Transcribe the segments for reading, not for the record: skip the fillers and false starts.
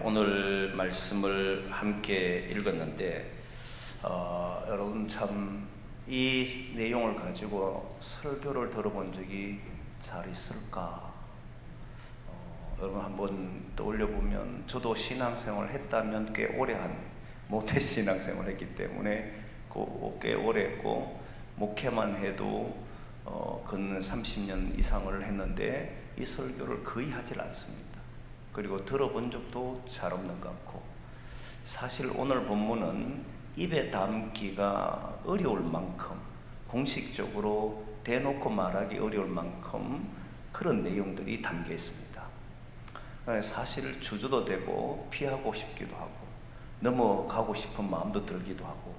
오늘 말씀을 함께 읽었는데 여러분 참 이 내용을 가지고 설교를 들어본 적이 잘 있을까? 여러분 한번 떠올려 보면 저도 신앙생활을 했다면 꽤 오래 한 모태 신앙생활을 했기 때문에 꽤 오래 했고 목회만 해도 근 30년 이상을 했는데 이 설교를 거의 하질 않습니다. 그리고 들어본 적도 잘 없는 것 같고, 사실 오늘 본문은 입에 담기가 어려울 만큼, 공식적으로 대놓고 말하기 어려울 만큼 그런 내용들이 담겨 있습니다. 사실 주저도 되고 피하고 싶기도 하고 넘어가고 싶은 마음도 들기도 하고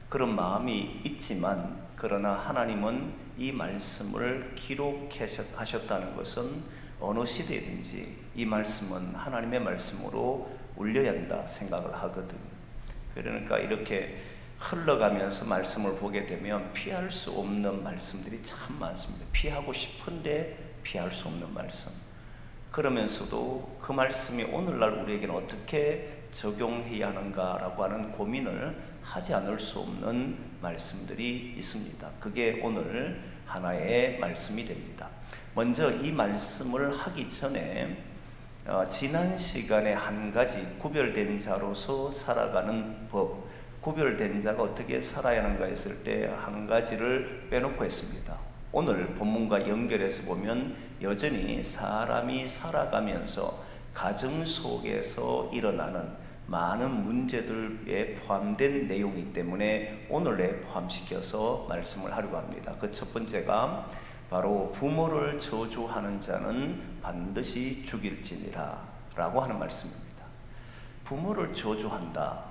그런 마음이 있지만, 그러나 하나님은 이 말씀을 기록하셨다는 것은 어느 시대든지 이 말씀은 하나님의 말씀으로 울려야 한다 생각을 하거든요. 그러니까 이렇게 흘러가면서 말씀을 보게 되면 피할 수 없는 말씀들이 참 많습니다. 피하고 싶은데 피할 수 없는 말씀. 그러면서도 그 말씀이 오늘날 우리에게는 어떻게 적용해야 하는가라고 하는 고민을 하지 않을 수 없는 말씀들이 있습니다. 그게 오늘 하나의 말씀이 됩니다. 먼저 이 말씀을 하기 전에 지난 시간에 한 가지 구별된 자로서 살아가는 법, 구별된 자가 어떻게 살아야 하는가 했을 때 한 가지를 빼놓고 했습니다. 오늘 본문과 연결해서 보면 여전히 사람이 살아가면서 가정 속에서 일어나는 많은 문제들에 포함된 내용이기 때문에 오늘에 포함시켜서 말씀을 하려고 합니다. 그 첫 번째가 바로 부모를 저주하는 자는 반드시 죽일지니라 라고 하는 말씀입니다. 부모를 저주한다.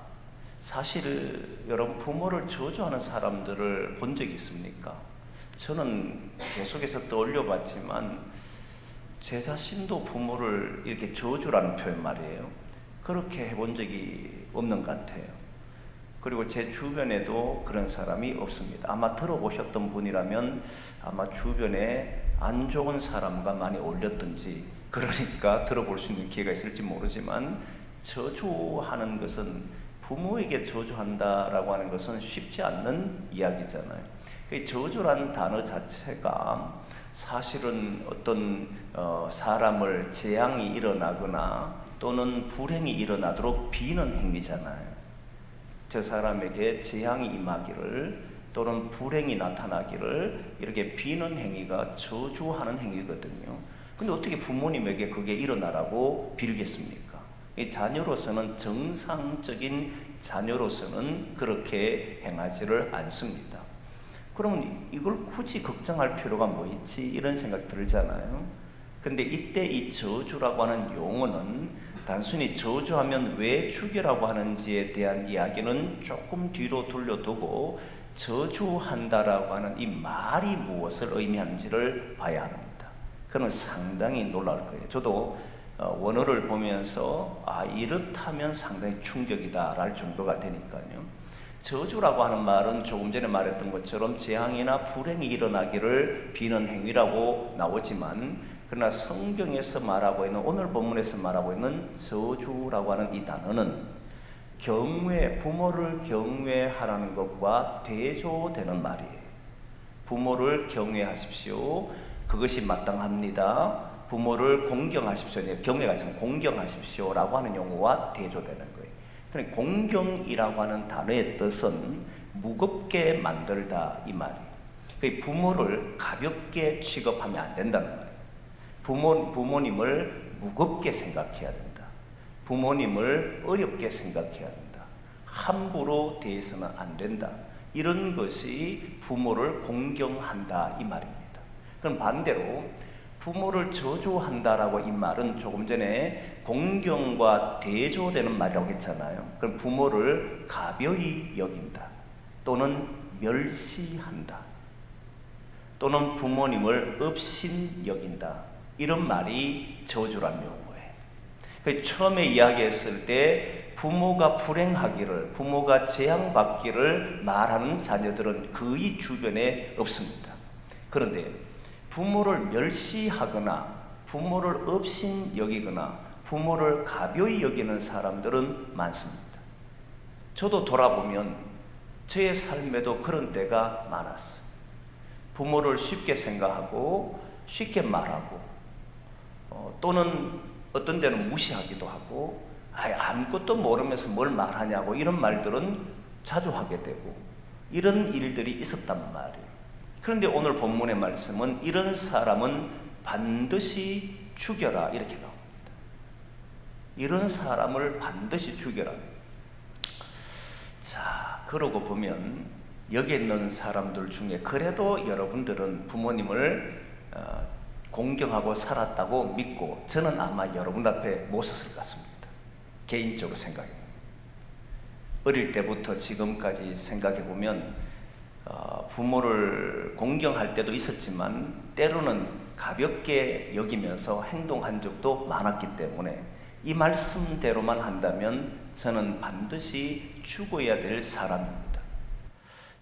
사실 여러분, 부모를 저주하는 사람들을 본 적이 있습니까? 저는 계속해서 떠올려 봤지만 제 자신도 부모를 이렇게 저주라는 표현 말이에요, 그렇게 해본 적이 없는 것 같아요. 그리고 제 주변에도 그런 사람이 없습니다. 아마 들어보셨던 분이라면 아마 주변에 안 좋은 사람과 많이 어울렸든지, 그러니까 들어볼 수 있는 기회가 있을지 모르지만, 저주하는 것은, 부모에게 저주한다라고 하는 것은 쉽지 않는 이야기잖아요. 저주라는 단어 자체가 사실은 어떤 사람을 재앙이 일어나거나 또는 불행이 일어나도록 비는 행위잖아요. 저 사람에게 재앙이 임하기를 또는 불행이 나타나기를 이렇게 비는 행위가 저주하는 행위거든요. 근데 어떻게 부모님에게 그게 일어나라고 빌겠습니까? 이 자녀로서는, 정상적인 자녀로서는 그렇게 행하지를 않습니다. 그러면 이걸 굳이 걱정할 필요가 뭐 있지? 이런 생각 들잖아요. 근데 이때 이 저주라고 하는 용어는 단순히 저주하면 왜 죽이라고 하는지에 대한 이야기는 조금 뒤로 돌려두고, 저주한다라고 하는 이 말이 무엇을 의미하는지를 봐야 합니다. 그러면 상당히 놀라울 거예요. 저도 원어를 보면서 이렇다면 상당히 충격이다 랄 정도가 되니까요. 저주라고 하는 말은 조금 전에 말했던 것처럼 재앙이나 불행이 일어나기를 비는 행위라고 나오지만, 그러나 성경에서 말하고 있는, 오늘 본문에서 말하고 있는 저주라고 하는 이 단어는 부모를 경외하라는 것과 대조되는 말이에요. 부모를 경외하십시오. 그것이 마땅합니다. 부모를 공경하십시오. 경외가 아니라 공경하십시오라고 하는 용어와 대조되는 거예요. 그러니까 공경이라고 하는 단어의 뜻은 무겁게 만들다 이 말이에요. 부모를 가볍게 취급하면 안 된다는 말이에요. 부모님을 무겁게 생각해야 된다. 부모님을 어렵게 생각해야 된다. 함부로 대해서는 안 된다. 이런 것이 부모를 공경한다 이 말입니다. 그럼 반대로 부모를 저주한다라고 이 말은 조금 전에 공경과 대조되는 말이라고 했잖아요. 그럼 부모를 가벼이 여긴다, 또는 멸시한다, 또는 부모님을 업신 여긴다, 이런 말이 저주란 용어예요. 처음에 이야기했을 때 부모가 불행하기를, 부모가 재앙받기를 말하는 자녀들은 거의 주변에 없습니다. 그런데 부모를 멸시하거나 부모를 업신 여기거나 부모를 가벼이 여기는 사람들은 많습니다. 저도 돌아보면 저의 삶에도 그런 때가 많았어요. 부모를 쉽게 생각하고 쉽게 말하고 또는 어떤 데는 무시하기도 하고 아무것도 모르면서 뭘 말하냐고 이런 말들은 자주 하게 되고 이런 일들이 있었단 말이에요. 그런데 오늘 본문의 말씀은 이런 사람은 반드시 죽여라 이렇게 나옵니다. 이런 사람을 반드시 죽여라. 자, 그러고 보면 여기 있는 사람들 중에 그래도 여러분들은 부모님을 공경하고 살았다고 믿고 저는 아마 여러분 앞에 못 섰을 것 같습니다. 개인적으로 생각해요. 어릴 때부터 지금까지 생각해보면 부모를 공경할 때도 있었지만 때로는 가볍게 여기면서 행동한 적도 많았기 때문에 이 말씀대로만 한다면 저는 반드시 죽어야 될 사람입니다.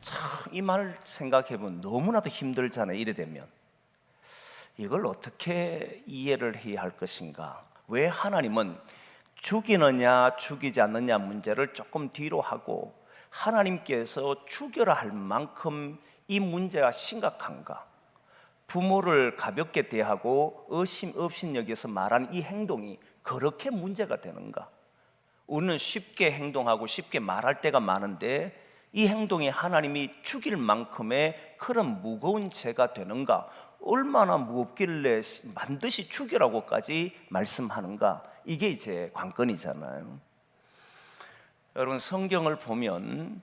참, 이 말 생각해보면 너무나도 힘들잖아요. 이래 되면 이걸 어떻게 이해를 해야 할 것인가? 왜 하나님은 죽이느냐 죽이지 않느냐 문제를 조금 뒤로 하고 하나님께서 죽여라 할 만큼 이 문제가 심각한가? 부모를 가볍게 대하고 업신여겨서 말한 이 행동이 그렇게 문제가 되는가? 우리는 쉽게 행동하고 쉽게 말할 때가 많은데 이 행동이 하나님이 죽일 만큼의 그런 무거운 죄가 되는가? 얼마나 무겁길래 반드시 죽이라고까지 말씀하는가? 이게 이제 관건이잖아요. 여러분 성경을 보면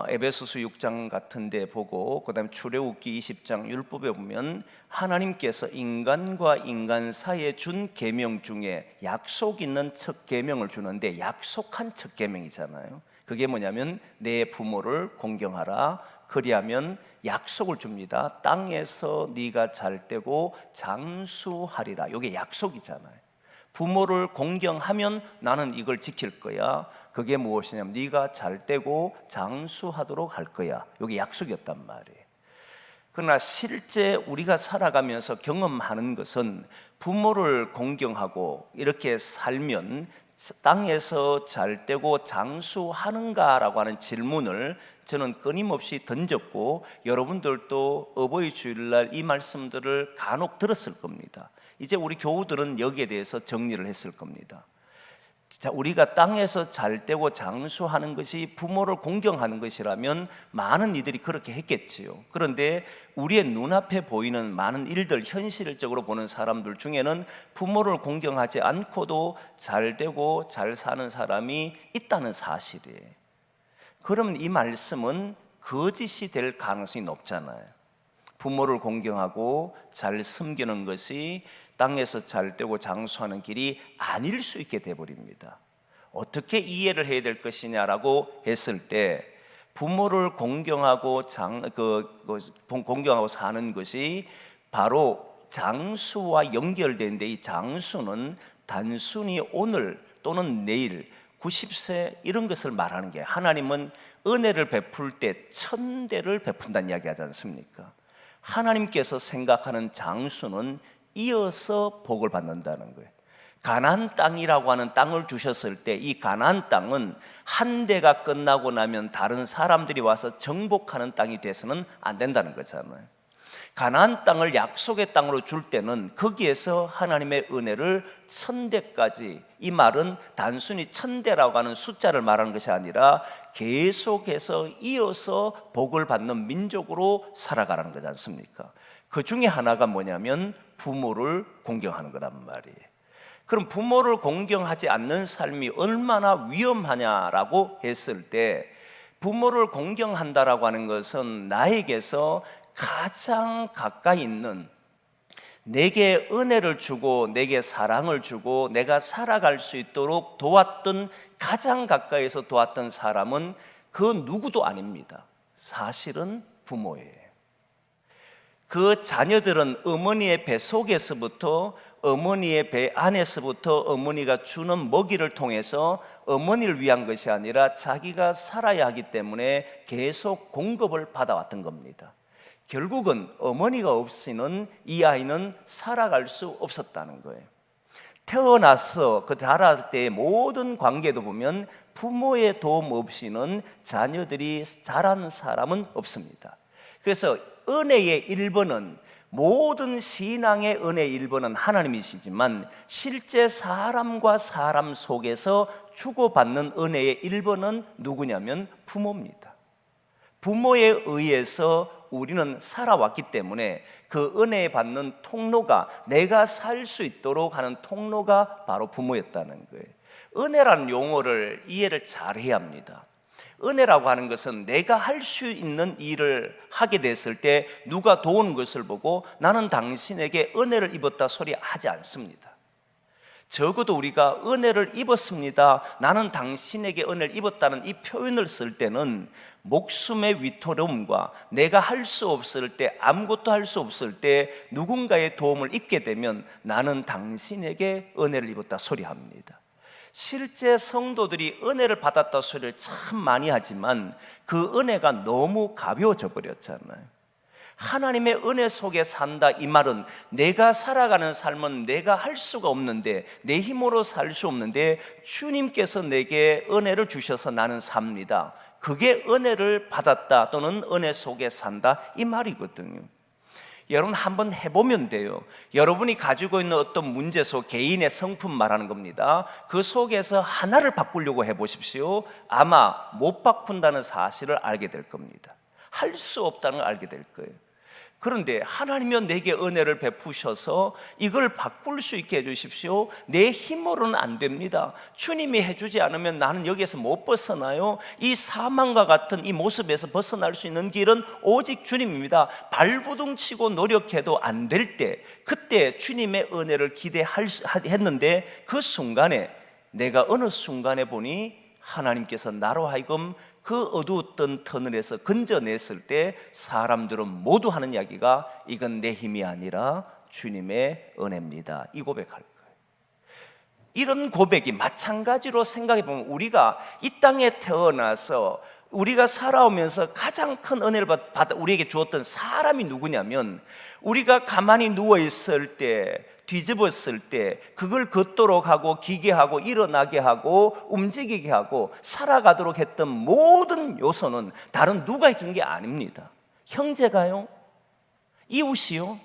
에베소서 6장 같은 데 보고 그 다음에 출애굽기 20장 율법에 보면 하나님께서 인간과 인간 사이에 준 계명 중에 약속 있는 첫 계명을 주는데 약속한 첫 계명이잖아요. 그게 뭐냐면 내 부모를 공경하라. 그리하면 약속을 줍니다. 땅에서 네가 잘되고 장수하리라. 이게 약속이잖아요. 부모를 공경하면 나는 이걸 지킬 거야. 그게 무엇이냐면 네가 잘되고 장수하도록 할 거야. 이게 약속이었단 말이에요. 그러나 실제 우리가 살아가면서 경험하는 것은 부모를 공경하고 이렇게 살면 땅에서 잘되고 장수하는가라고 하는 질문을 저는 끊임없이 던졌고 여러분들도 어버이 주일날 이 말씀들을 간혹 들었을 겁니다. 이제 우리 교우들은 여기에 대해서 정리를 했을 겁니다. 자, 우리가 땅에서 잘되고 장수하는 것이 부모를 공경하는 것이라면 많은 이들이 그렇게 했겠지요. 그런데 우리의 눈앞에 보이는 많은 일들, 현실적으로 보는 사람들 중에는 부모를 공경하지 않고도 잘되고 잘 사는 사람이 있다는 사실이에요. 그러면 이 말씀은 거짓이 될 가능성이 높잖아요. 부모를 공경하고 잘 섬기는 것이 땅에서 잘되고 장수하는 길이 아닐 수 있게 되어버립니다. 어떻게 이해를 해야 될 것이냐라고 했을 때 부모를 공경하고 공경하고 사는 것이 바로 장수와 연결되는데 이 장수는 단순히 오늘 또는 내일 90세 이런 것을 말하는 게 하나님은 은혜를 베풀 때 1000대를 베푼다는 이야기 하지 않습니까? 하나님께서 생각하는 장수는 이어서 복을 받는다는 거예요. 가나안 땅이라고 하는 땅을 주셨을 때 이 가나안 땅은 한 대가 끝나고 나면 다른 사람들이 와서 정복하는 땅이 돼서는 안 된다는 거잖아요. 가나안 땅을 약속의 땅으로 줄 때는 거기에서 하나님의 은혜를 1000대까지, 이 말은 단순히 1000대라고 하는 숫자를 말하는 것이 아니라 계속해서 이어서 복을 받는 민족으로 살아가라는 거지 않습니까? 그 중에 하나가 뭐냐면 부모를 공경하는 거란 말이에요. 그럼 부모를 공경하지 않는 삶이 얼마나 위험하냐라고 했을 때 부모를 공경한다라고 하는 것은 나에게서 가장 가까이 있는, 내게 은혜를 주고 내게 사랑을 주고 내가 살아갈 수 있도록 도왔던, 가장 가까이서 도왔던 사람은 그 누구도 아닙니다. 사실은 부모예요. 그 자녀들은 어머니의 배 속에서부터, 어머니의 배 안에서부터 어머니가 주는 먹이를 통해서 어머니를 위한 것이 아니라 자기가 살아야 하기 때문에 계속 공급을 받아왔던 겁니다. 결국은 어머니가 없이는 이 아이는 살아갈 수 없었다는 거예요. 태어나서 그 자랄 때의 모든 관계도 보면 부모의 도움 없이는 자녀들이 자란 사람은 없습니다. 그래서 은혜의 1번은, 모든 신앙의 은혜의 1번은 하나님이시지만 실제 사람과 사람 속에서 주고받는 은혜의 1번은 누구냐면 부모입니다. 부모에 의해서 우리는 살아왔기 때문에 그 은혜 받는 통로가, 내가 살 수 있도록 하는 통로가 바로 부모였다는 거예요. 은혜라는 용어를 이해를 잘 해야 합니다. 은혜라고 하는 것은 내가 할 수 있는 일을 하게 됐을 때 누가 도운 것을 보고 나는 당신에게 은혜를 입었다 소리 하지 않습니다. 적어도 우리가 은혜를 입었습니다, 나는 당신에게 은혜를 입었다는 이 표현을 쓸 때는 목숨의 위태로움과 내가 할 수 없을 때, 아무것도 할 수 없을 때 누군가의 도움을 입게 되면 나는 당신에게 은혜를 입었다 소리합니다. 실제 성도들이 은혜를 받았다 소리를 참 많이 하지만 그 은혜가 너무 가벼워져 버렸잖아요. 하나님의 은혜 속에 산다, 이 말은 내가 살아가는 삶은 내가 할 수가 없는데, 내 힘으로 살 수 없는데 주님께서 내게 은혜를 주셔서 나는 삽니다. 그게 은혜를 받았다 또는 은혜 속에 산다, 이 말이거든요. 여러분 한번 해보면 돼요. 여러분이 가지고 있는 어떤 문제 속, 개인의 성품 말하는 겁니다. 그 속에서 하나를 바꾸려고 해보십시오. 아마 못 바꾼다는 사실을 알게 될 겁니다. 할 수 없다는 걸 알게 될 거예요. 그런데 하나님은 내게 은혜를 베푸셔서 이걸 바꿀 수 있게 해주십시오. 내 힘으로는 안 됩니다. 주님이 해주지 않으면 나는 여기에서 못 벗어나요. 이 사망과 같은 이 모습에서 벗어날 수 있는 길은 오직 주님입니다. 발부둥치고 노력해도 안 될 때, 그때 주님의 은혜를 기대했는데 그 순간에, 내가 어느 순간에 보니 하나님께서 나로 하여금 그 어두웠던 터널에서 건져냈을 때 사람들은 모두 하는 이야기가, 이건 내 힘이 아니라 주님의 은혜입니다, 이 고백할 거예요. 이런 고백이 마찬가지로 생각해 보면, 우리가 이 땅에 태어나서 우리가 살아오면서 가장 큰 은혜를 받아 우리에게 주었던 사람이 누구냐면, 우리가 가만히 누워있을 때, 뒤집었을 때 그걸 걷도록 하고 기계하고 일어나게 하고 움직이게 하고 살아가도록 했던 모든 요소는 다른 누가 해준 게 아닙니다. 형제가요? 이웃이요?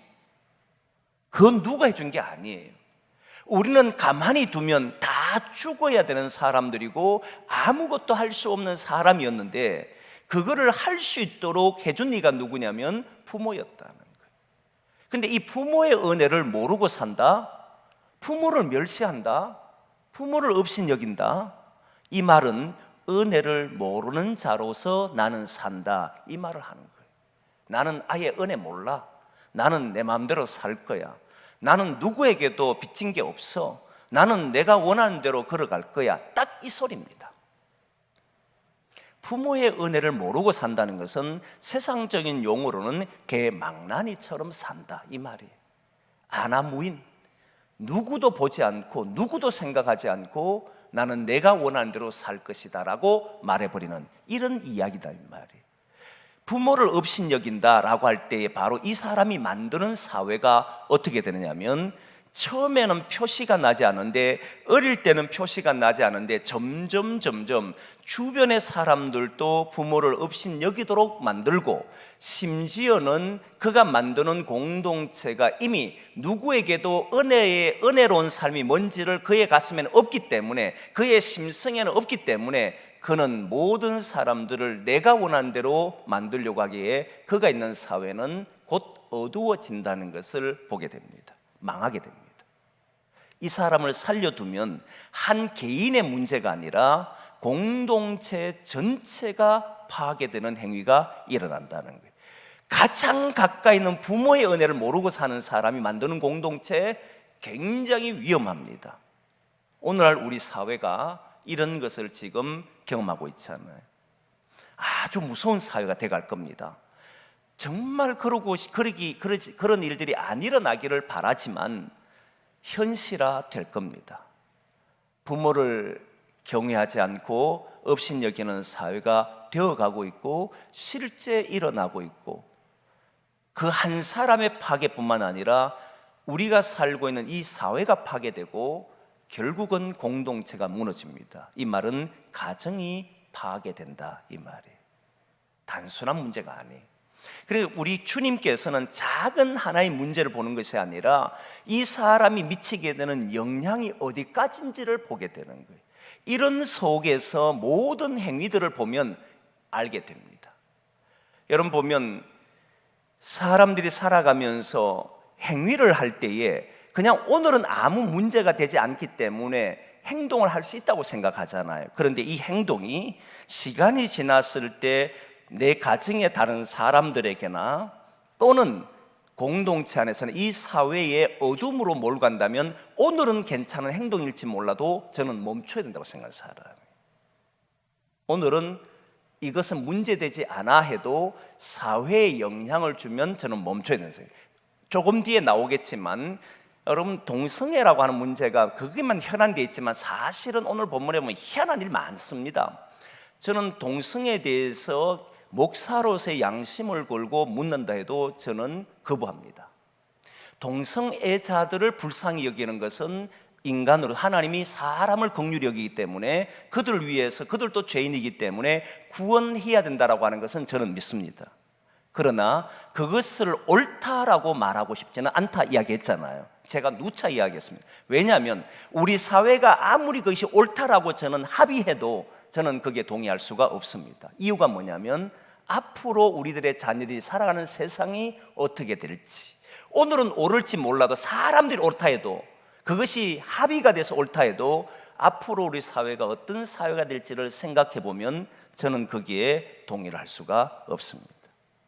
그건 누가 해준 게 아니에요. 우리는 가만히 두면 다 죽어야 되는 사람들이고 아무것도 할 수 없는 사람이었는데, 그거를 할 수 있도록 해준 이가 누구냐면 부모였다는 거예요. 근데 이 부모의 은혜를 모르고 산다, 부모를 멸시한다, 부모를 업신여긴다, 이 말은 은혜를 모르는 자로서 나는 산다, 이 말을 하는 거예요. 나는 아예 은혜 몰라, 나는 내 마음대로 살 거야, 나는 누구에게도 빚진 게 없어, 나는 내가 원하는 대로 걸어갈 거야, 딱 이 소리입니다. 부모의 은혜를 모르고 산다는 것은 세상적인 용어로는 개망나니처럼 산다, 이 말이에요. 아나무인, 누구도 보지 않고 누구도 생각하지 않고 나는 내가 원하는 대로 살 것이다 라고 말해버리는 이런 이야기다, 이 말이에요. 부모를 업신여긴다라고 할 때에 바로 이 사람이 만드는 사회가 어떻게 되느냐면, 처음에는 표시가 나지 않은데, 어릴 때는 표시가 나지 않은데 점점 주변의 사람들도 부모를 업신여기도록 만들고, 심지어는 그가 만드는 공동체가 이미 누구에게도 은혜로운 삶이 뭔지를 그의 가슴에는 없기 때문에, 그의 심성에는 없기 때문에 그는 모든 사람들을 내가 원하는 대로 만들려고 하기에 그가 있는 사회는 곧 어두워진다는 것을 보게 됩니다. 망하게 됩니다. 이 사람을 살려두면 한 개인의 문제가 아니라 공동체 전체가 파괴되는 행위가 일어난다는 거예요. 가장 가까이 있는 부모의 은혜를 모르고 사는 사람이 만드는 공동체, 굉장히 위험합니다. 오늘날 우리 사회가 이런 것을 지금 경험하고 있잖아요. 아주 무서운 사회가 돼갈 겁니다. 정말 그런 일들이 안 일어나기를 바라지만 현실화 될 겁니다. 부모를 경외하지 않고 업신여기는 사회가 되어가고 있고 실제 일어나고 있고, 그 한 사람의 파괴뿐만 아니라 우리가 살고 있는 이 사회가 파괴되고 결국은 공동체가 무너집니다. 이 말은 가정이 파괴된다 이 말이에요. 단순한 문제가 아니에요. 그리고 우리 주님께서는 작은 하나의 문제를 보는 것이 아니라 이 사람이 미치게 되는 영향이 어디까지인지를 보게 되는 거예요. 이런 속에서 모든 행위들을 보면 알게 됩니다. 여러분 보면 사람들이 살아가면서 행위를 할 때에 그냥 오늘은 아무 문제가 되지 않기 때문에 행동을 할 수 있다고 생각하잖아요. 그런데 이 행동이 시간이 지났을 때 내 가정의 다른 사람들에게나 또는 공동체 안에서는 이 사회의 어둠으로 몰고 간다면 오늘은 괜찮은 행동일지 몰라도 저는 멈춰야 된다고 생각하는 사람이에요. 오늘은 이것은 문제되지 않아 해도 사회에 영향을 주면 저는 멈춰야 된다고 생각해요. 조금 뒤에 나오겠지만 여러분 동성애라고 하는 문제가 그게만 현안되어 있지만 사실은 오늘 본문에 보면 희한한 일 많습니다. 저는 동성애에 대해서 목사로서의 양심을 걸고 묻는다 해도 저는 거부합니다. 동성애자들을 불쌍히 여기는 것은 인간으로 하나님이 사람을 긍휼히 여기기 때문에 그들을 위해서 그들도 죄인이기 때문에 구원해야 된다라고 하는 것은 저는 믿습니다. 그러나 그것을 옳다라고 말하고 싶지는 않다 이야기했잖아요. 제가 누차 이야기했습니다. 왜냐하면 우리 사회가 아무리 그것이 옳다라고 저는 합의해도 저는 거기에 동의할 수가 없습니다. 이유가 뭐냐면 앞으로 우리들의 자녀들이 살아가는 세상이 어떻게 될지, 오늘은 옳을지 몰라도 사람들이 옳다 해도 그것이 합의가 돼서 옳다 해도 앞으로 우리 사회가 어떤 사회가 될지를 생각해 보면 저는 거기에 동의를 할 수가 없습니다.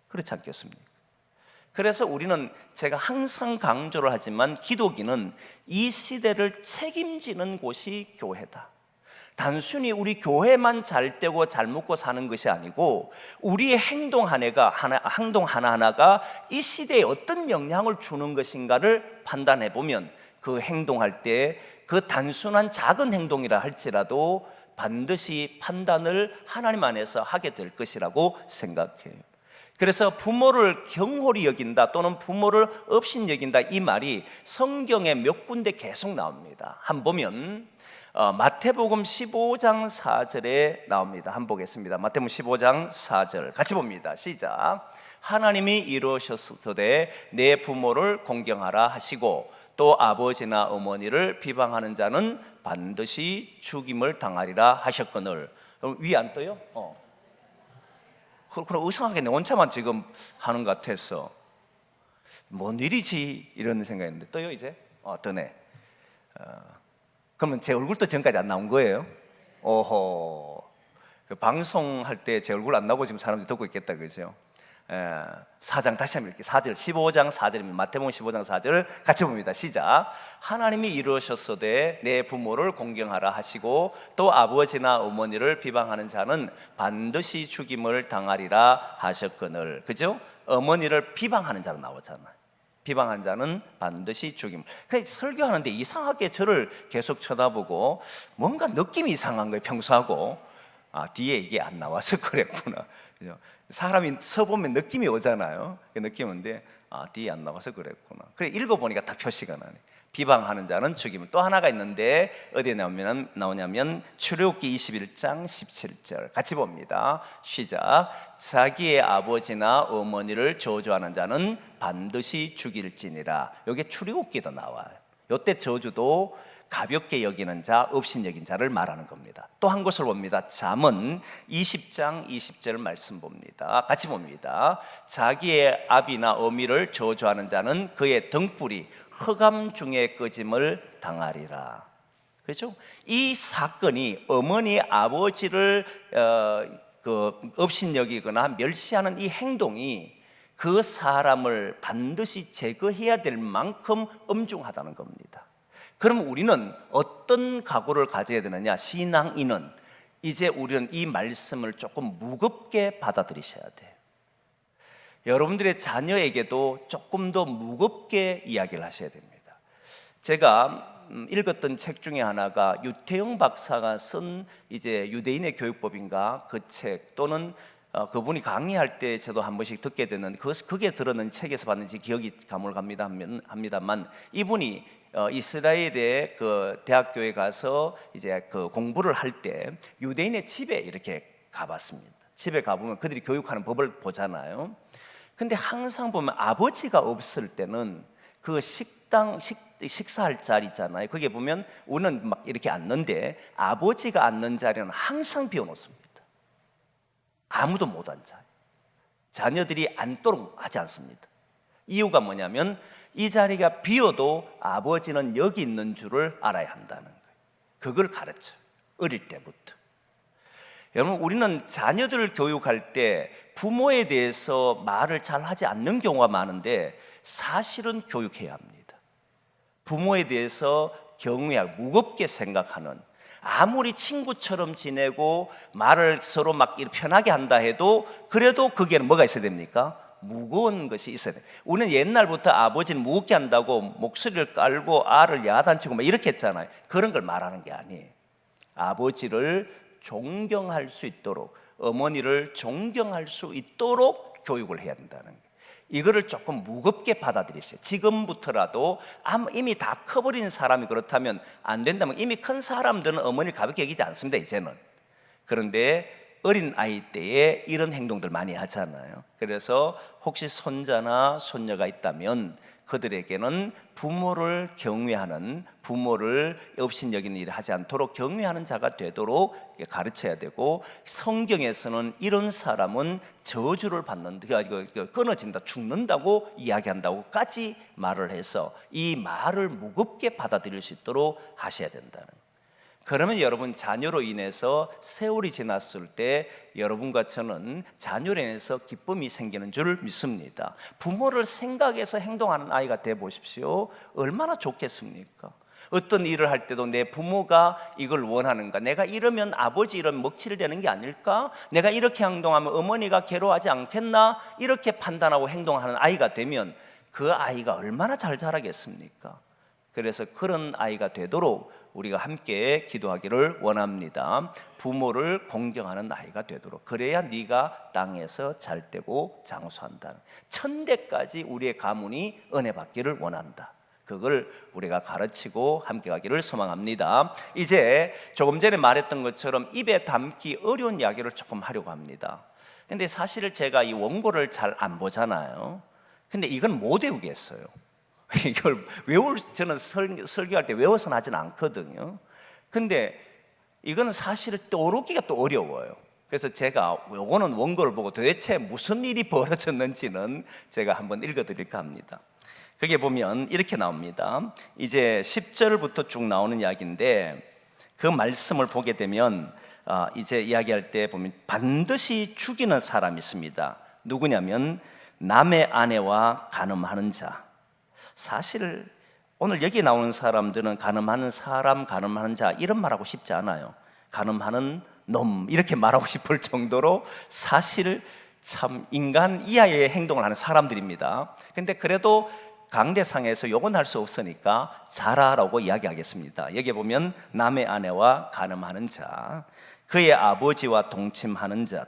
그렇지 않겠습니까? 그래서 우리는 제가 항상 강조를 하지만 기독인은 이 시대를 책임지는 곳이 교회다. 단순히 우리 교회만 잘 되고 잘 먹고 사는 것이 아니고 우리의 행동 하나하나가 이 시대에 어떤 영향을 주는 것인가를 판단해 보면 그 행동할 때 그 단순한 작은 행동이라 할지라도 반드시 판단을 하나님 안에서 하게 될 것이라고 생각해요. 그래서 부모를 경홀히 여긴다 또는 부모를 업신 여긴다 이 말이 성경에 몇 군데 계속 나옵니다. 한번 보면 마태복음 15장 4절에 나옵니다. 한번 보겠습니다. 마태복음 15장 4절 같이 봅니다. 시작. 하나님이 이루셨으되 내 부모를 공경하라 하시고 또 아버지나 어머니를 비방하는 자는 반드시 죽임을 당하리라 하셨거늘. 위 안 떠요? 그럼 의상하게 원차만 지금 하는 것 같아서 뭔 일이지 이런 생각했는데 떠요 이제? 떠네. 그러면 제 얼굴도 지금까지 안 나온 거예요? 오호. 방송할 때 제 얼굴 안 나오고 지금 사람들이 듣고 있겠다 그죠? 4장 다시 한번 읽게 4절 15장 4절입니다. 마태복음 15장 4절을 같이 봅니다. 시작. 하나님이 이루셨으되 내 부모를 공경하라 하시고 또 아버지나 어머니를 비방하는 자는 반드시 죽임을 당하리라 하셨거늘. 그죠? 어머니를 비방하는 자로 나오잖아요. 비방하는 자는 반드시 죽임. 그래서 설교하는데 이상하게 저를 계속 쳐다보고 뭔가 느낌이 이상한 거예요. 평소하고 뒤에 이게 안 나와서 그랬구나. 그죠? 사람이 서보면 느낌이 오잖아요. 그 느낌인데 뒤에 안 나와서 그랬구나. 그래 읽어보니까 다 표시가 나네. 비방하는 자는 죽임을. 또 하나가 있는데 어디에 나오냐면 출애굽기 21장 17절 같이 봅니다. 시작. 자기의 아버지나 어머니를 저주하는 자는 반드시 죽일지니라. 여기 출애굽기도 나와요. 이때 저주도 가볍게 여기는 자, 업신 여긴 자를 말하는 겁니다. 또 한 곳을 봅니다. 잠언 20장 20절 말씀 봅니다. 같이 봅니다. 자기의 아비나 어미를 저주하는 자는 그의 등불이 흑암 중에 꺼짐을 당하리라. 그렇죠? 이 사건이 어머니 아버지를 업신 여기거나 멸시하는 이 행동이 그 사람을 반드시 제거해야 될 만큼 엄중하다는 겁니다. 그럼 우리는 어떤 각오를 가져야 되느냐? 신앙인은 이제 우리는 이 말씀을 조금 무겁게 받아들이셔야 돼요. 여러분들의 자녀에게도 조금 더 무겁게 이야기를 하셔야 됩니다. 제가 읽었던 책 중에 하나가 유태영 박사가 쓴 이제 유대인의 교육법인가 그 책, 또는 그분이 강의할 때 저도 한 번씩 듣게 되는 그게 들었는 책에서 봤는지 기억이 가물갑니다만 이분이 이스라엘의 그 대학교에 가서 이제 그 공부를 할 때 유대인의 집에 이렇게 가봤습니다. 집에 가보면 그들이 교육하는 법을 보잖아요. 근데 항상 보면 아버지가 없을 때는 그 식사할 자리 있잖아요. 거기에 보면 우리는 막 이렇게 앉는데 아버지가 앉는 자리는 항상 비워놓습니다. 아무도 못 앉아요. 자녀들이 앉도록 하지 않습니다. 이유가 뭐냐면 이 자리가 비어도 아버지는 여기 있는 줄을 알아야 한다는 거예요. 그걸 가르쳐요. 어릴 때부터. 여러분, 우리는 자녀들을 교육할 때 부모에 대해서 말을 잘 하지 않는 경우가 많은데 사실은 교육해야 합니다. 부모에 대해서 경외하고 무겁게 생각하는, 아무리 친구처럼 지내고 말을 서로 막 편하게 한다 해도 그래도 거기에는 뭐가 있어야 됩니까? 무거운 것이 있어야 돼요. 우리는 옛날부터 아버지는 무겁게 한다고 목소리를 깔고 알을 야단치고 막 이렇게 했잖아요. 그런 걸 말하는 게 아니에요. 아버지를 존경할 수 있도록, 어머니를 존경할 수 있도록 교육을 해야 된다는 거예요. 이거를 조금 무겁게 받아들이세요. 지금부터라도 이미 다 커버린 사람이 그렇다면 안 된다면, 이미 큰 사람들은 어머니를 가볍게 여기지 않습니다, 이제는. 그런데 어린 아이 때에 이런 행동들 많이 하잖아요. 그래서 혹시 손자나 손녀가 있다면 그들에게는 부모를 경외하는, 부모를 업신여기는 일을 하지 않도록 경외하는 자가 되도록 가르쳐야 되고, 성경에서는 이런 사람은 저주를 받는다, 끊어진다, 죽는다고 이야기한다고까지 말을 해서 이 말을 무겁게 받아들일 수 있도록 하셔야 된다는 거예요. 그러면 여러분, 자녀로 인해서 세월이 지났을 때 여러분과 저는 자녀로 인해서 기쁨이 생기는 줄 믿습니다. 부모를 생각해서 행동하는 아이가 돼 보십시오. 얼마나 좋겠습니까? 어떤 일을 할 때도 내 부모가 이걸 원하는가, 내가 이러면 아버지 이런 먹칠을 되는 게 아닐까, 내가 이렇게 행동하면 어머니가 괴로워하지 않겠나, 이렇게 판단하고 행동하는 아이가 되면 그 아이가 얼마나 잘 자라겠습니까? 그래서 그런 아이가 되도록 우리가 함께 기도하기를 원합니다. 부모를 공경하는 아이가 되도록. 그래야 네가 땅에서 잘 되고 장수한다. 천대까지 우리의 가문이 은혜 받기를 원한다. 그걸 우리가 가르치고 함께 가기를 소망합니다. 이제 조금 전에 말했던 것처럼 입에 담기 어려운 이야기를 조금 하려고 합니다. 근데 사실 제가 이 원고를 잘 안 보잖아요. 근데 이건 못 외우겠어요. 이걸 저는 설교할 때 외워서는 하진 않거든요. 근데 이거는 사실 떠오르기가 또 어려워요. 그래서 제가 요거는 원고를 보고 도대체 무슨 일이 벌어졌는지는 제가 한번 읽어드릴까 합니다. 거기에 보면 이렇게 나옵니다. 이제 10절부터 쭉 나오는 이야기인데, 그 말씀을 보게 되면 이제 이야기할 때 보면 반드시 죽이는 사람이 있습니다. 누구냐면 남의 아내와 간음하는 자. 사실 오늘 여기 나오는 사람들은 간음하는 사람, 간음하는 자 이런 말하고 싶지 않아요. 간음하는 놈 이렇게 말하고 싶을 정도로 사실 참 인간 이하의 행동을 하는 사람들입니다. 근데 그래도 강대상에서 욕은 할 수 없으니까 자라라고 이야기하겠습니다. 여기 보면 남의 아내와 간음하는 자, 그의 아버지와 동침한 자,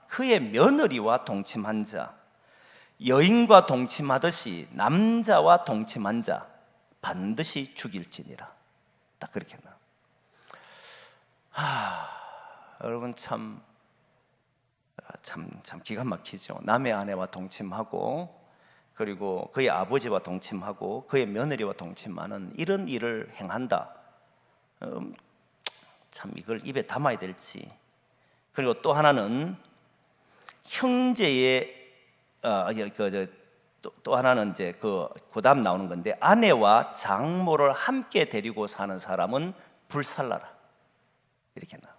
그의 며느리와 동침한 자, 여인과 동침하듯이 남자와 동침한 자 반드시 죽일지니라. 딱 그렇게 나. 여러분 참 기가 막히죠. 남의 아내와 동침하고, 그리고 그의 아버지와 동침하고, 그의 며느리와 동침하는 이런 일을 행한다. 참 이걸 입에 담아야 될지. 그리고 또 하나는 형제의 또 하나는 이제 그다음 나오는 건데, 아내와 장모를 함께 데리고 사는 사람은 불살라라. 이렇게 나와.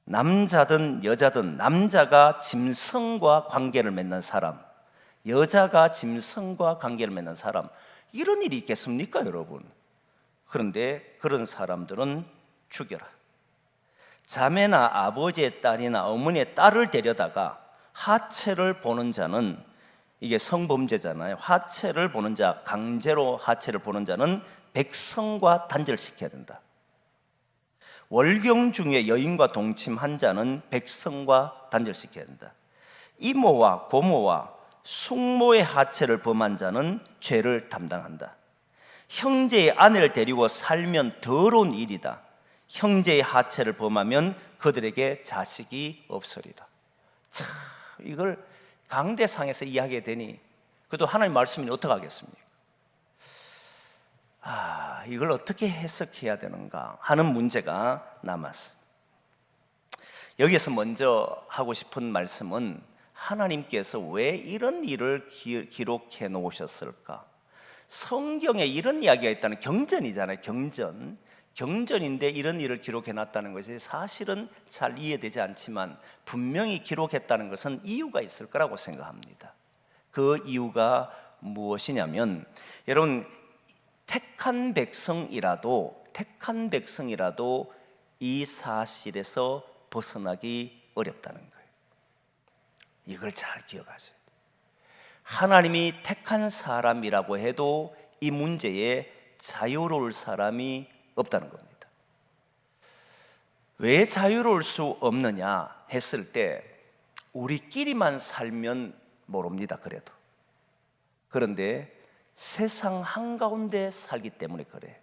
남자든 여자든, 남자가 짐승과 관계를 맺는 사람, 여자가 짐승과 관계를 맺는 사람, 이런 일이 있겠습니까, 여러분? 그런데 그런 사람들은 죽여라. 자매나 아버지의 딸이나 어머니의 딸을 데려다가 하체를 보는 자는, 이게 성범죄잖아요. 하체를 보는 자, 강제로 하체를 보는 자는 백성과 단절시켜야 된다. 월경 중에 여인과 동침한 자는 백성과 단절시켜야 된다. 이모와 고모와 숙모의 하체를 범한 자는 죄를 담당한다. 형제의 아내를 데리고 살면 더러운 일이다. 형제의 하체를 범하면 그들에게 자식이 없으리라. 참, 이걸 강대상에서 이야기해 되니 그래도 하나님 말씀이 어떻게 하겠습니까? 이걸 어떻게 해석해야 되는가 하는 문제가 남았어요. 여기서 먼저 하고 싶은 말씀은 하나님께서 왜 이런 일을 기록해 놓으셨을까? 성경에 이런 이야기가 있다는 경전이잖아요. 경전인데 이런 일을 기록해 놨다는 것이 사실은 잘 이해되지 않지만 분명히 기록했다는 것은 이유가 있을 거라고 생각합니다. 그 이유가 무엇이냐면, 여러분, 택한 백성이라도 이 사실에서 벗어나기 어렵다는 거예요. 이걸 잘 기억하세요. 하나님이 택한 사람이라고 해도 이 문제에 자유로울 사람이 없다는 겁니다. 왜 자유로울 수 없느냐 했을 때 우리끼리만 살면 모릅니다. 그런데 세상 한가운데 살기 때문에 그래요.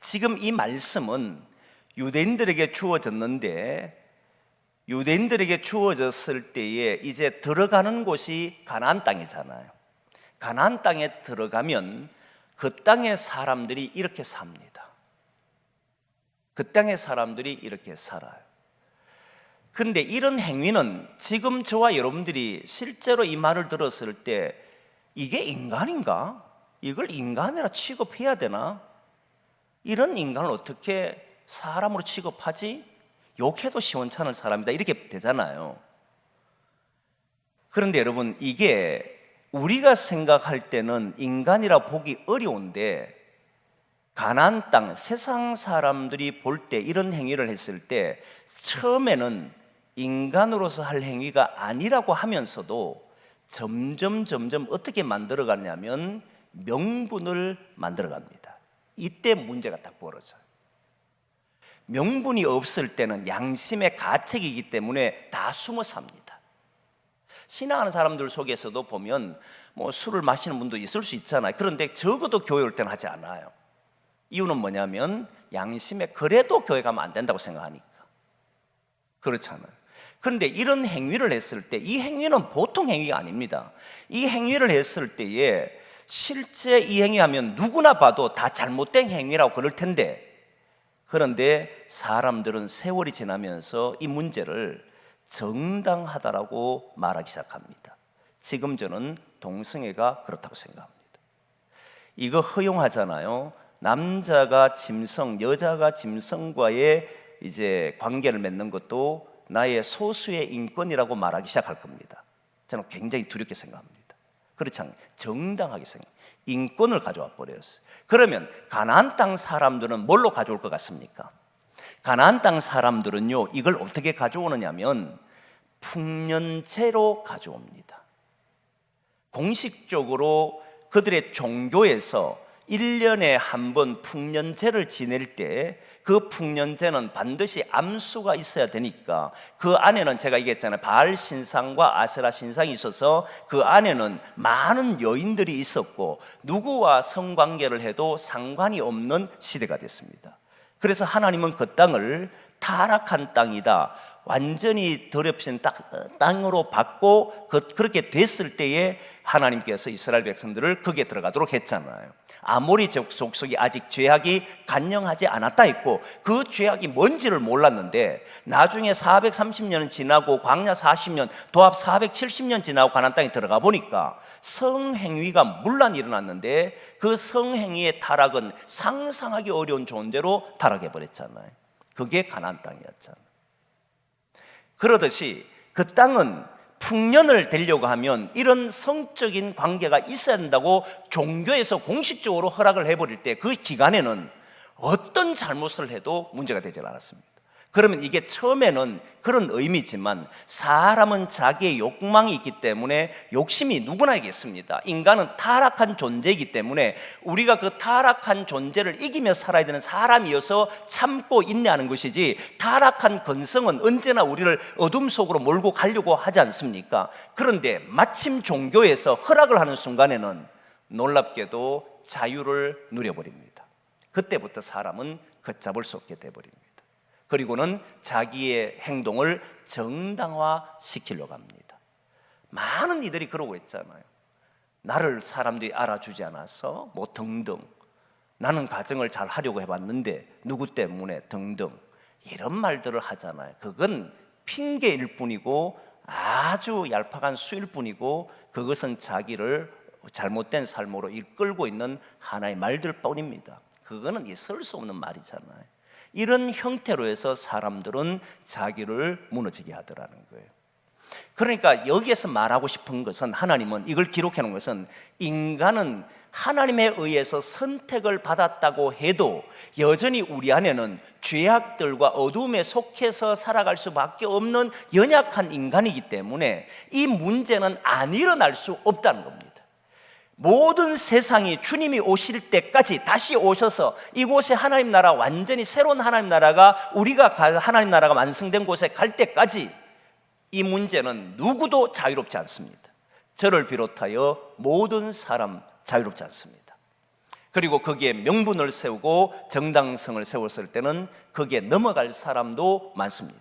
지금 이 말씀은 유대인들에게 주어졌는데, 유대인들에게 주어졌을 때에 이제 들어가는 곳이 가나안 땅이잖아요. 가나안 땅에 들어가면 그 땅의 사람들이 이렇게 삽니다. 그 땅의 사람들이 이렇게 살아요. 그런데 이런 행위는 지금 저와 여러분들이 실제로 이 말을 들었을 때 이게 인간인가? 이걸 인간이라 취급해야 되나? 이런 인간을 어떻게 사람으로 취급하지? 욕해도 시원찮을 사람이다, 이렇게 되잖아요. 그런데 여러분, 이게 우리가 생각할 때는 인간이라 보기 어려운데 가나안 땅, 세상 사람들이 볼 때 이런 행위를 했을 때 처음에는 인간으로서 할 행위가 아니라고 하면서도 점점 어떻게 만들어가냐면 명분을 만들어갑니다. 이때 문제가 딱 벌어져요. 명분이 없을 때는 양심의 가책이기 때문에 다 숨어 삽니다. 신앙하는 사람들 속에서도 보면 뭐 술을 마시는 분도 있을 수 있잖아요. 그런데 적어도 교회 올 때는 하지 않아요. 이유는 뭐냐면 양심에 그래도 교회 가면 안 된다고 생각하니까. 그렇잖아요. 그런데 이런 행위를 했을 때 이 행위는 보통 행위가 아닙니다. 이 행위를 했을 때에 실제 이 행위하면 누구나 봐도 다 잘못된 행위라고 그럴 텐데, 그런데 사람들은 세월이 지나면서 이 문제를 정당하다라고 말하기 시작합니다. 지금 저는 동성애가 그렇다고 생각합니다. 이거 허용하잖아요. 남자가 짐승, 여자가 짐승과의 이제 관계를 맺는 것도 나의 소수의 인권이라고 말하기 시작할 겁니다. 저는 굉장히 두렵게 생각합니다. 그렇지 않아요. 정당하게 생각합니다. 인권을 가져와 버렸어요. 그러면 가나안 땅 사람들은 뭘로 가져올 것 같습니까? 가나안 땅 사람들은요, 이걸 어떻게 가져오느냐면 풍년제로 가져옵니다. 공식적으로 그들의 종교에서 1년에 한 번 풍년제를 지낼 때 그 풍년제는 반드시 암수가 있어야 되니까 그 안에는 제가 얘기했잖아요. 바알 신상과 아세라 신상이 있어서 그 안에는 많은 여인들이 있었고 누구와 성관계를 해도 상관이 없는 시대가 됐습니다. 그래서 하나님은 그 땅을 타락한 땅이다, 완전히 더럽힌 땅으로 받고 그렇게 됐을 때에 하나님께서 이스라엘 백성들을 거기에 들어가도록 했잖아요. 아모리 족속이 아직 죄악이 간영하지 않았다 했고 그 죄악이 뭔지를 몰랐는데 나중에 430년 지나고 광야 40년 도합 470년 지나고 가나안 땅에 들어가 보니까 성행위가 문란히 일어났는데 그 성행위의 타락은 상상하기 어려운 존재로 타락해 버렸잖아요. 그게 가나안 땅이었잖아요. 그러듯이 그 땅은 풍년을 되려고 하면 이런 성적인 관계가 있어야 된다고 종교에서 공식적으로 허락을 해버릴 때 그 기간에는 어떤 잘못을 해도 문제가 되지 않았습니다. 그러면 이게 처음에는 그런 의미지만 사람은 자기의 욕망이 있기 때문에 욕심이 누구나 있겠습니다. 인간은 타락한 존재이기 때문에 우리가 그 타락한 존재를 이기며 살아야 되는 사람이어서 참고 인내하는 것이지, 타락한 근성은 언제나 우리를 어둠 속으로 몰고 가려고 하지 않습니까? 그런데 마침 종교에서 허락을 하는 순간에는 놀랍게도 자유를 누려버립니다. 그때부터 사람은 걷잡을 수 없게 되어버립니다. 그리고는 자기의 행동을 정당화시키려고 합니다. 많은 이들이 그러고 있잖아요. 나를 사람들이 알아주지 않아서 뭐 등등, 나는 가정을 잘 하려고 해봤는데 누구 때문에 등등, 이런 말들을 하잖아요. 그건 핑계일 뿐이고 아주 얄팍한 수일 뿐이고, 그것은 자기를 잘못된 삶으로 이끌고 있는 하나의 말들 뿐입니다. 그거는 있을 수 없는 말이잖아요. 이런 형태로 해서 사람들은 자기를 무너지게 하더라는 거예요. 그러니까 여기에서 말하고 싶은 것은, 하나님은 이걸 기록해 놓은 것은, 인간은 하나님에 의해서 선택을 받았다고 해도 여전히 우리 안에는 죄악들과 어둠에 속해서 살아갈 수밖에 없는 연약한 인간이기 때문에 이 문제는 안 일어날 수 없다는 겁니다. 모든 세상이 주님이 오실 때까지 다시 오셔서 이곳에 하나님 나라, 완전히 새로운 하나님 나라가, 우리가 하나님 나라가 완성된 곳에 갈 때까지 이 문제는 누구도 자유롭지 않습니다. 저를 비롯하여 모든 사람 자유롭지 않습니다. 그리고 거기에 명분을 세우고 정당성을 세웠을 때는 거기에 넘어갈 사람도 많습니다.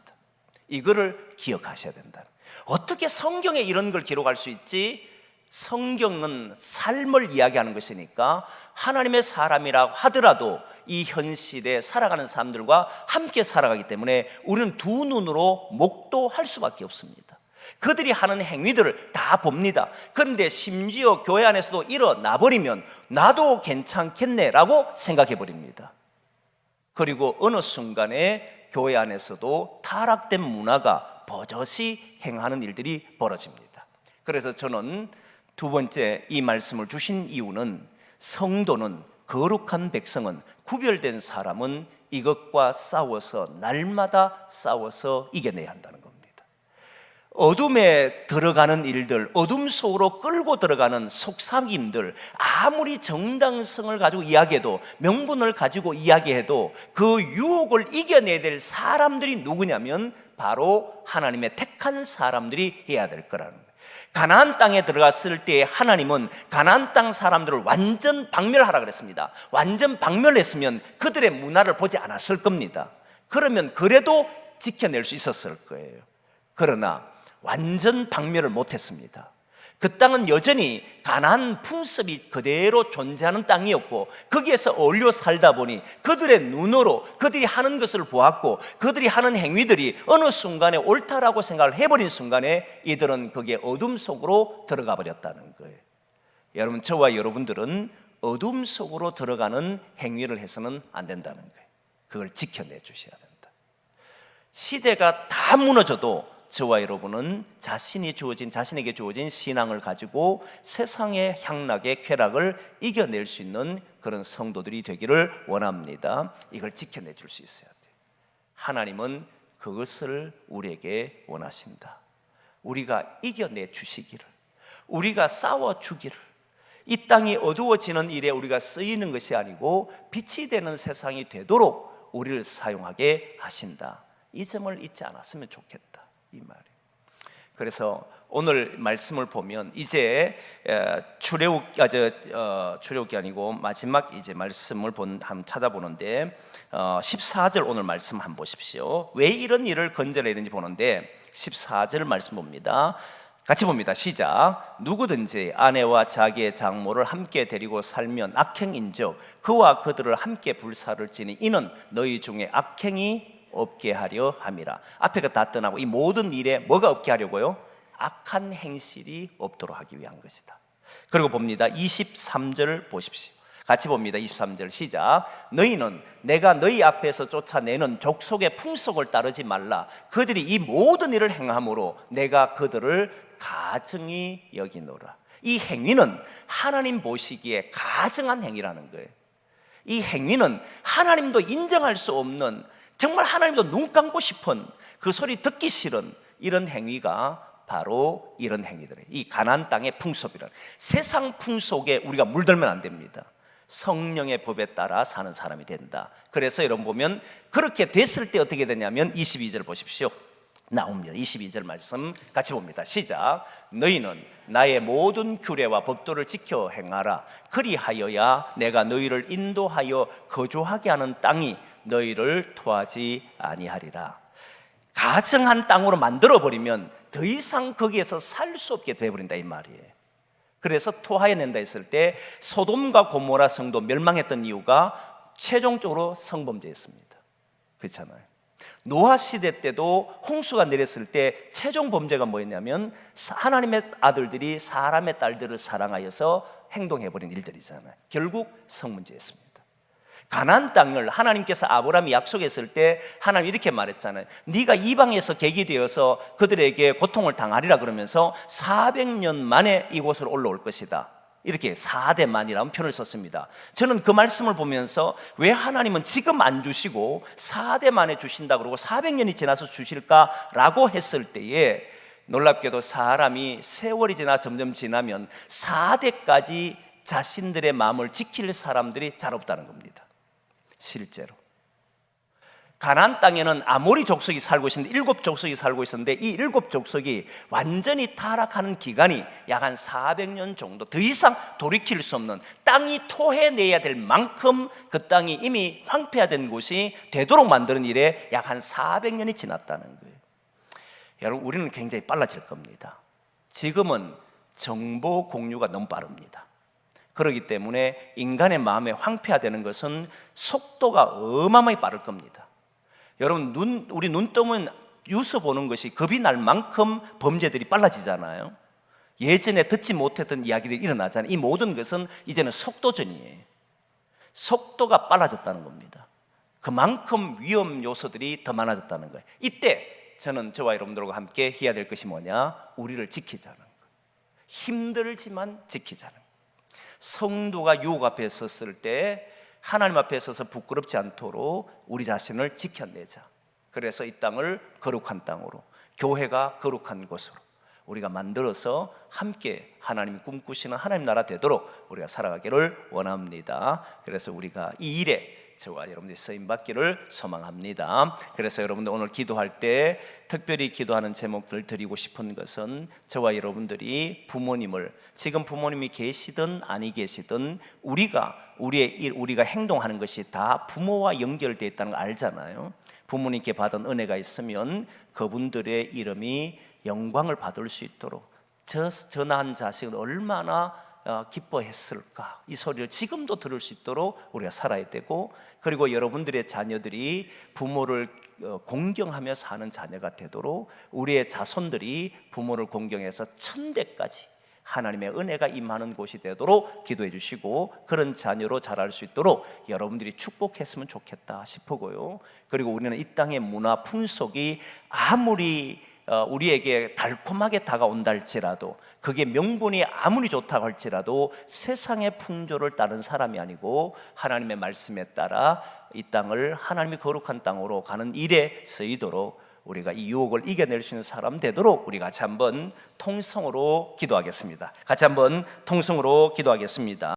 이거를 기억하셔야 된다. 어떻게 성경에 이런 걸 기록할 수 있지? 성경은 삶을 이야기하는 것이니까 하나님의 사람이라고 하더라도 이 현실에 살아가는 사람들과 함께 살아가기 때문에 우리는 두 눈으로 목도할 수밖에 없습니다. 그들이 하는 행위들을 다 봅니다. 그런데 심지어 교회 안에서도 일어나 버리면 나도 괜찮겠네라고 생각해 버립니다. 그리고 어느 순간에 교회 안에서도 타락된 문화가 버젓이 행하는 일들이 벌어집니다. 그래서 저는 두 번째 이 말씀을 주신 이유는, 성도는, 거룩한 백성은, 구별된 사람은 이것과 싸워서, 날마다 싸워서 이겨내야 한다는 겁니다. 어둠에 들어가는 일들, 어둠 속으로 끌고 들어가는 속삭임들, 아무리 정당성을 가지고 이야기해도, 명분을 가지고 이야기해도 그 유혹을 이겨내야 될 사람들이 누구냐면 바로 하나님의 택한 사람들이 해야 될 거라는 거예요. 가나안 땅에 들어갔을 때 하나님은 가나안 땅 사람들을 완전 박멸하라 그랬습니다. 완전 박멸했으면 그들의 문화를 보지 않았을 겁니다. 그러면 그래도 지켜낼 수 있었을 거예요. 그러나 완전 박멸을 못했습니다. 그 땅은 여전히 가나안 풍습이 그대로 존재하는 땅이었고, 거기에서 어울려 살다 보니 그들의 눈으로 그들이 하는 것을 보았고, 그들이 하는 행위들이 어느 순간에 옳다라고 생각을 해버린 순간에 이들은 거기에 어둠 속으로 들어가 버렸다는 거예요. 여러분, 저와 여러분들은 어둠 속으로 들어가는 행위를 해서는 안 된다는 거예요. 그걸 지켜내 주셔야 된다. 시대가 다 무너져도 저와 여러분은 자신에게 주어진 신앙을 가지고 세상의 향락의 쾌락을 이겨낼 수 있는 그런 성도들이 되기를 원합니다. 이걸 지켜내 줄 수 있어야 돼요. 하나님은 그것을 우리에게 원하신다. 우리가 이겨내 주시기를, 우리가 싸워 주기를, 이 땅이 어두워지는 일에 우리가 쓰이는 것이 아니고 빛이 되는 세상이 되도록 우리를 사용하게 하신다. 이 점을 잊지 않았으면 좋겠다, 이 말이에요. 그래서 오늘 말씀을 보면 이제 출애굽기 아니고 마지막 이제 말씀을 한번 찾아보는데 14절 오늘 말씀 한번 보십시오. 왜 이런 일을 건져내야 되는지 보는데 14절 말씀 봅니다. 같이 봅니다. 시작. 누구든지 아내와 자기의 장모를 함께 데리고 살면 악행인즉 그와 그들을 함께 불사를 지니 이는 너희 중에 악행이 없게 하려 함이라. 앞에 거 다 떠나고 이 모든 일에 뭐가 없게 하려고요? 악한 행실이 없도록 하기 위한 것이다. 그리고 봅니다. 23절 보십시오. 같이 봅니다. 23절 시작. 너희는 내가 너희 앞에서 쫓아내는 족속의 풍속을 따르지 말라. 그들이 이 모든 일을 행함으로 내가 그들을 가증히 여기노라. 이 행위는 하나님 보시기에 가증한 행위라는 거예요. 이 행위는 하나님도 인정할 수 없는, 정말 하나님도 눈 감고 싶은, 그 소리 듣기 싫은 이런 행위가 바로 이런 행위들이에요. 이 가나안 땅의 풍속이란, 세상 풍속에 우리가 물들면 안 됩니다. 성령의 법에 따라 사는 사람이 된다. 그래서 여러분 보면 그렇게 됐을 때 어떻게 되냐면 22절 보십시오. 나옵니다. 22절 말씀 같이 봅니다. 시작. 너희는 나의 모든 규례와 법도를 지켜 행하라. 그리하여야 내가 너희를 인도하여 거주하게 하는 땅이 너희를 토하지 아니하리라. 가정한 땅으로 만들어버리면 더 이상 거기에서 살 수 없게 되어버린다 이 말이에요. 그래서 토하여낸다 했을 때 소돔과 고모라 성도 멸망했던 이유가 최종적으로 성범죄였습니다. 그렇잖아요. 노아 시대 때도 홍수가 내렸을 때 최종 범죄가 뭐였냐면 하나님의 아들들이 사람의 딸들을 사랑하여서 행동해버린 일들이잖아요. 결국 성문제였습니다. 가나안 땅을 하나님께서 아브라함이 약속했을 때 하나님 이렇게 말했잖아요. 네가 이방에서 객이 되어서 그들에게 고통을 당하리라 그러면서 400년 만에 이곳으로 올라올 것이다. 이렇게 4대만이라는 표현을 썼습니다. 저는 그 말씀을 보면서 왜 하나님은 지금 안 주시고 4대 만에 주신다 그러고 400년이 지나서 주실까라고 했을 때에 놀랍게도 사람이 세월이 점점 지나면 4대까지 자신들의 마음을 지킬 사람들이 잘 없다는 겁니다. 실제로 가나안 땅에는 아모리 족속이 살고 있었는데 7족속이 살고 있었는데 이 7족속이 완전히 타락하는 기간이 약 한 400년 정도, 더 이상 돌이킬 수 없는, 땅이 토해내야 될 만큼 그 땅이 이미 황폐화된 곳이 되도록 만드는 일에 약 한 400년이 지났다는 거예요. 여러분, 우리는 굉장히 빨라질 겁니다. 지금은 정보 공유가 너무 빠릅니다. 그렇기 때문에 인간의 마음에 황폐화되는 것은 속도가 어마어마하게 빠를 겁니다. 여러분, 우리 눈 뜨면 뉴스 보는 것이 겁이 날 만큼 범죄들이 빨라지잖아요. 예전에 듣지 못했던 이야기들이 일어나잖아요. 이 모든 것은 이제는 속도전이에요. 속도가 빨라졌다는 겁니다. 그만큼 위험 요소들이 더 많아졌다는 거예요. 이때 저는 저와 여러분들과 함께 해야 될 것이 뭐냐? 우리를 지키자는 거예요. 힘들지만 지키자는 거예요. 성도가 유혹 앞에 섰을 때 하나님 앞에 서서 부끄럽지 않도록 우리 자신을 지켜내자. 그래서 이 땅을 거룩한 땅으로, 교회가 거룩한 곳으로 우리가 만들어서 함께 하나님이 꿈꾸시는 하나님 나라 되도록 우리가 살아가기를 원합니다. 그래서 우리가 이 일에 저와 여러분들이 쓰임받기를 소망합니다. 그래서 여러분들 오늘 기도할 때 특별히 기도하는 제목을 드리고 싶은 것은 저와 여러분들이 부모님을, 지금 부모님이 계시든 아니 계시든 우리가 행동하는 것이 다 부모와 연결되어 있다는 걸 알잖아요. 부모님께 받은 은혜가 있으면 그분들의 이름이 영광을 받을 수 있도록, 저 낳은 자식은 얼마나 기뻐했을까, 이 소리를 지금도 들을 수 있도록 우리가 살아야 되고, 그리고 여러분들의 자녀들이 부모를 공경하며 사는 자녀가 되도록 우리의 자손들이 부모를 공경해서 천대까지 하나님의 은혜가 임하는 곳이 되도록 기도해 주시고, 그런 자녀로 자랄 수 있도록 여러분들이 축복했으면 좋겠다 싶고요. 그리고 우리는 이 땅의 문화 풍속이 아무리 우리에게 달콤하게 다가온다 할지라도, 그게 명분이 아무리 좋다고 할지라도 세상의 풍조를 따른 사람이 아니고 하나님의 말씀에 따라 이 땅을 하나님이 거룩한 땅으로 가는 일에 쓰이도록 우리가 이 유혹을 이겨낼 수 있는 사람 되도록 우리 같이 한번 통성으로 기도하겠습니다. 같이 한번 통성으로 기도하겠습니다.